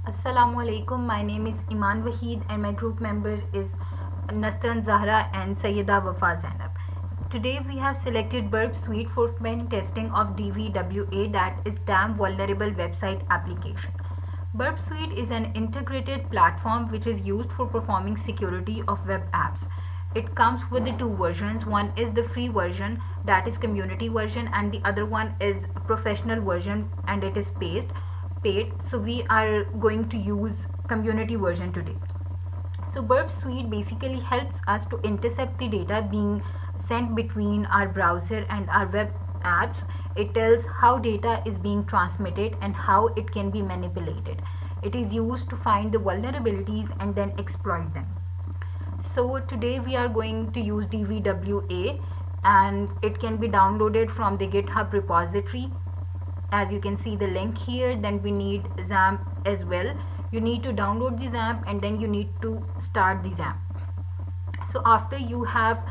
Assalamu alaikum. My name is Iman Waheed and my group member is Nastran Zahra and Sayyida Wafa Zainab. Today we have selected Burp Suite for pen testing of DVWA, that is Damn Vulnerable Website Application. Burp Suite is an integrated platform which is used for performing security of web apps. It comes with the two versions. One is the free version, that is community version, and the other one is a professional version and it is paid. So we are going to use community version today. So Burp Suite basically helps us to intercept the data being sent between our browser and our web apps. It tells how data is being transmitted and how it can be manipulated. It is used to find the vulnerabilities and then exploit them. So today we are going to use DVWA, and it can be downloaded from the GitHub repository. As you can see the link here. Then we need XAMPP as well. You need to download the XAMPP and then you need to start the XAMPP. So after you have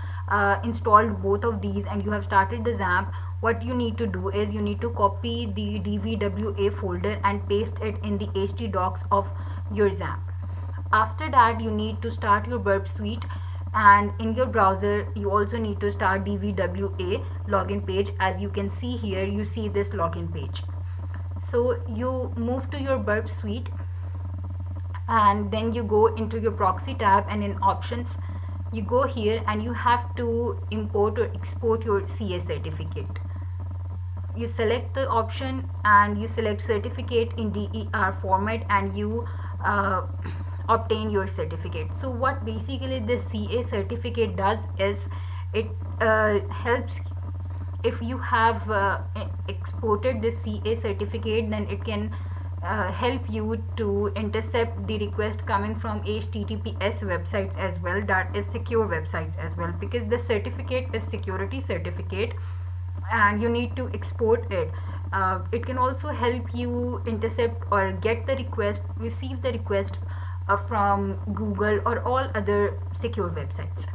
installed both of these and you have started the XAMPP, what you need to do is you need to copy the DVWA folder and paste it in the htdocs of your XAMPP. After that you need to start your Burp Suite, and in your browser you also need to start DVWA login page. As you can see here, you see this login page. So you move to your Burp Suite and then you go into your proxy tab, and in options you go here and you have to import or export your CA certificate. You select the option and you select certificate in DER format and you obtain your certificate. So what basically this CA certificate does is it helps, if you have exported this CA certificate, then it can help you to intercept the request coming from HTTPS websites as well, that is secure websites as well, because the certificate is security certificate and you need to export it. It can also help you intercept or get the request, receive the request from Google or all other secure websites.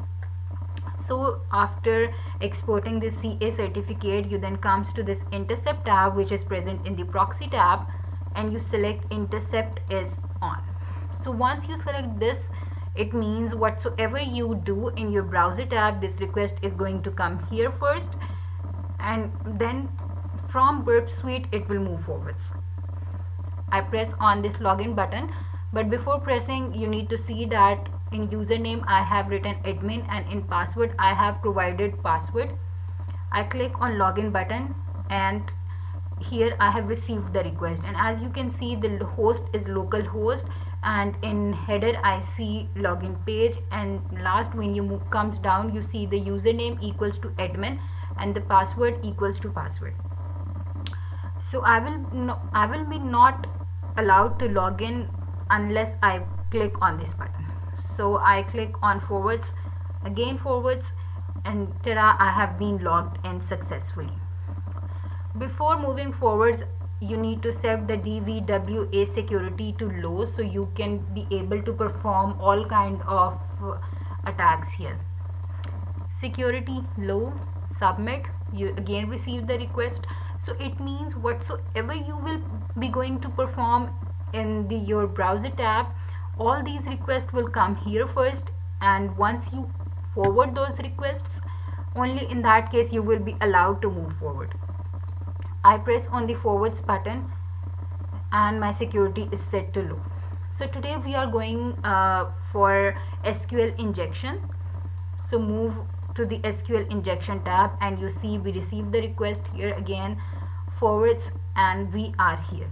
So after exporting the CA certificate, you then comes to this intercept tab which is present in the proxy tab, and you select intercept is on. So once you select this, it means whatsoever you do in your browser tab, this request is going to come here first, and then from Burp Suite it will move forwards. I press on this login button, but before pressing you need to see that in username I have written admin and in password I have provided password. I click on login button and here I have received the request, and as you can see the host is localhost, and in header I see login page, and last when you comes down you see the username equals to admin and the password equals to password. So I will be not allowed to log in unless I click on this button. So I click on forwards, again forwards, and tada, I have been logged in successfully. Before moving forwards, you need to set the DVWA security to low so you can be able to perform all kind of attacks here. Security low, submit, you again receive the request. So it means whatsoever you will be going to perform in your browser tab, all these requests will come here first, and once you forward those requests, only in that case you will be allowed to move forward. I press on the forwards button and my security is set to low. So today we are going for SQL injection. So move to the SQL injection tab and you see we received the request here, again forwards, and we are here.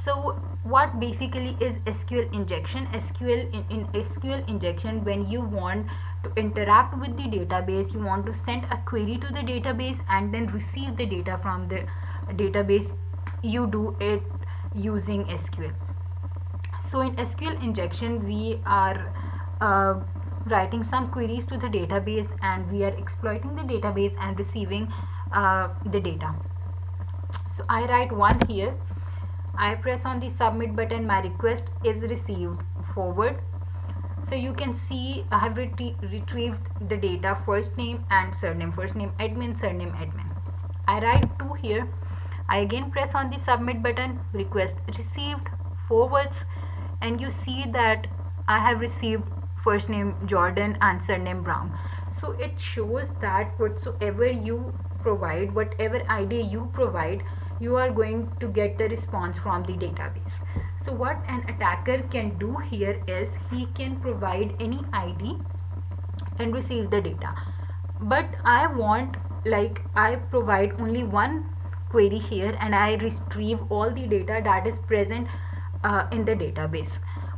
So what basically is SQL injection? In SQL injection, when you want to interact with the database, you want to send a query to the database and then receive the data from the database, you do it using SQL. So in SQL injection we are writing some queries to the database and we are exploiting the database and receiving the data. So I write one here. I press on the submit button, my request is received, forward. So you can see I have retrieved the data, first name and surname, first name admin, surname admin. I write 2 here. I again press on the submit button, request received, forwards, and you see that I have received first name Jordan and surname Brown. So it shows that whatsoever you provide, whatever ID you provide, you are going to get the response from the database. So what an attacker can do here is he can provide any ID and receive the data, but I want, like, I provide only one query here and I retrieve all the data that is present in the database.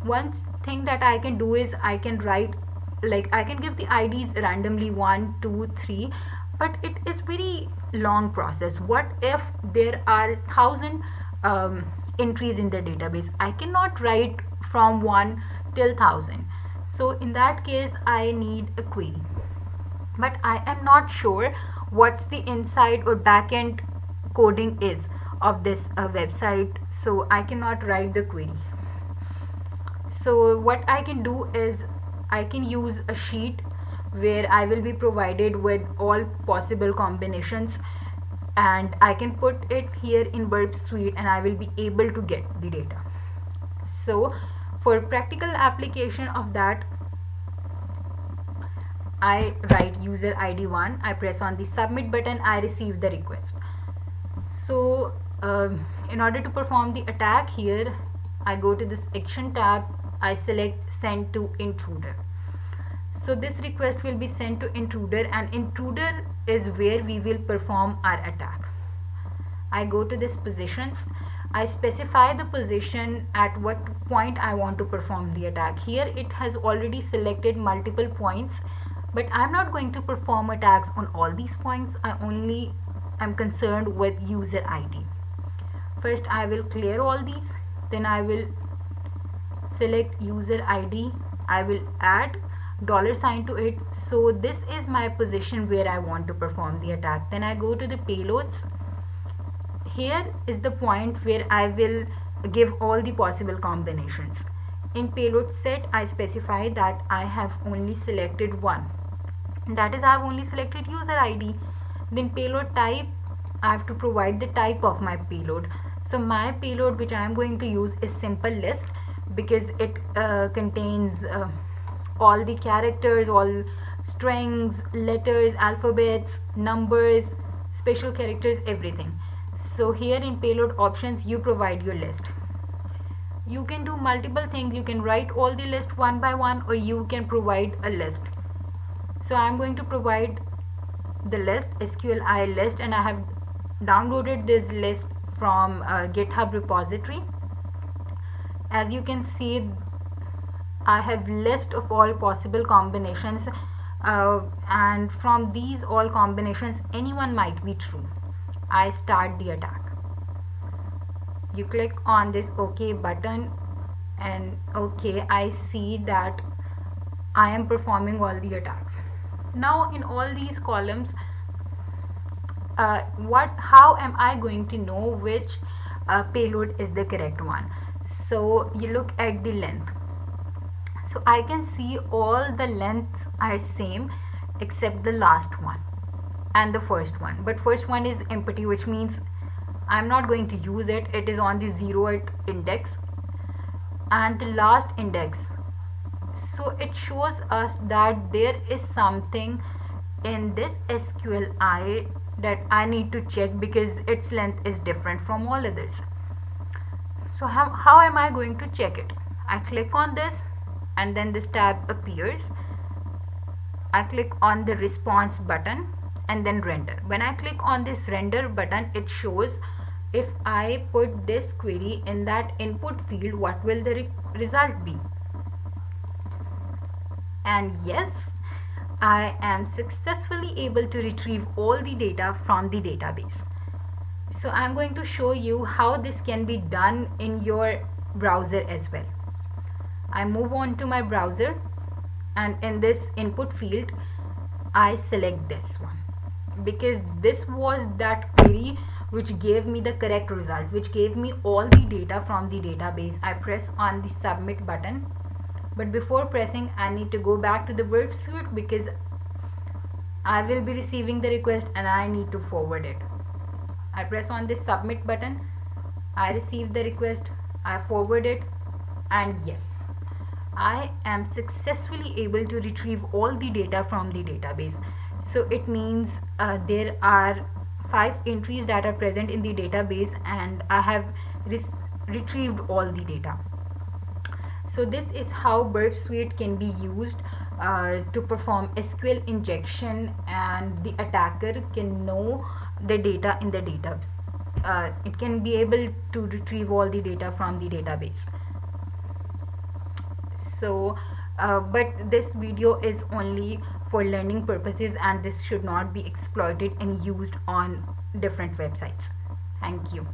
One thing that I can do is I can write, like, I can give the IDs randomly 1 2 3, but it is very long process. What if there are 1,000 entries in the database? I cannot write from 1 till 1,000. So in that case I need a query, but I am not sure what's the inside or backend coding is of this website, so I cannot write the query. So what I can do is I can use a sheet where I will be provided with all possible combinations, and I can put it here in Burp Suite and I will be able to get the data. So for practical application of that, I write user ID 1, I press on the submit button, I receive the request. So in order to perform the attack here, I go to this action tab, I select send to intruder. So this request will be sent to intruder, and intruder is where we will perform our attack. I go to this positions, I specify the position at what point I want to perform the attack. Here it has already selected multiple points, but I'm not going to perform attacks on all these points. I only am concerned with user ID. First I will clear all these, then I will select user ID, I will add $sign to it. So this is my position where I want to perform the attack. Then I go to the payloads. Here is the point where I will give all the possible combinations. In payload set I specify that I have only selected one, that is I have only selected user ID. Then payload type, I have to provide the type of my payload. So my payload which I am going to use is simple list, because it contains all the characters, all strings, letters, alphabets, numbers, special characters, everything. So here in payload options you provide your list. You can do multiple things, you can write all the list one by one, or you can provide a list. So I'm going to provide the list, SQLi list, and I have downloaded this list from GitHub repository. As you can see, I have list of all possible combinations, and from these all combinations anyone might be true. I start the attack. You click on this OK button, and okay, I see that I am performing all the attacks. Now in all these columns, how am I going to know which payload is the correct one? So you look at the length. So I can see all the lengths are same except the last one and the first one, but first one is empty, which means I'm not going to use it. It is on the 0th index and the last index. So it shows us that there is something in this SQLi that I need to check, because its length is different from all others. So how am I going to check it? I click on this and then this tab appears. I click on the response button and then render. When I click on this render button, it shows if I put this query in that input field, what will the result be? And yes, I am successfully able to retrieve all the data from the database. So I'm going to show you how this can be done in your browser as well. I move on to my browser, and in this input field I select this one, because this was that query which gave me the correct result, which gave me all the data from the database. I press on the submit button, but before pressing I need to go back to the Burp Suite, because I will be receiving the request and I need to forward it. I press on this submit button, I receive the request, I forward it, and yes, I am successfully able to retrieve all the data from the database. So it means there are 5 entries that are present in the database, and I have retrieved all the data. So this is how Burp Suite can be used to perform SQL injection, and the attacker can know the data in the data. It can be able to retrieve all the data from the database. So but this video is only for learning purposes, and this should not be exploited and used on different websites. Thank you.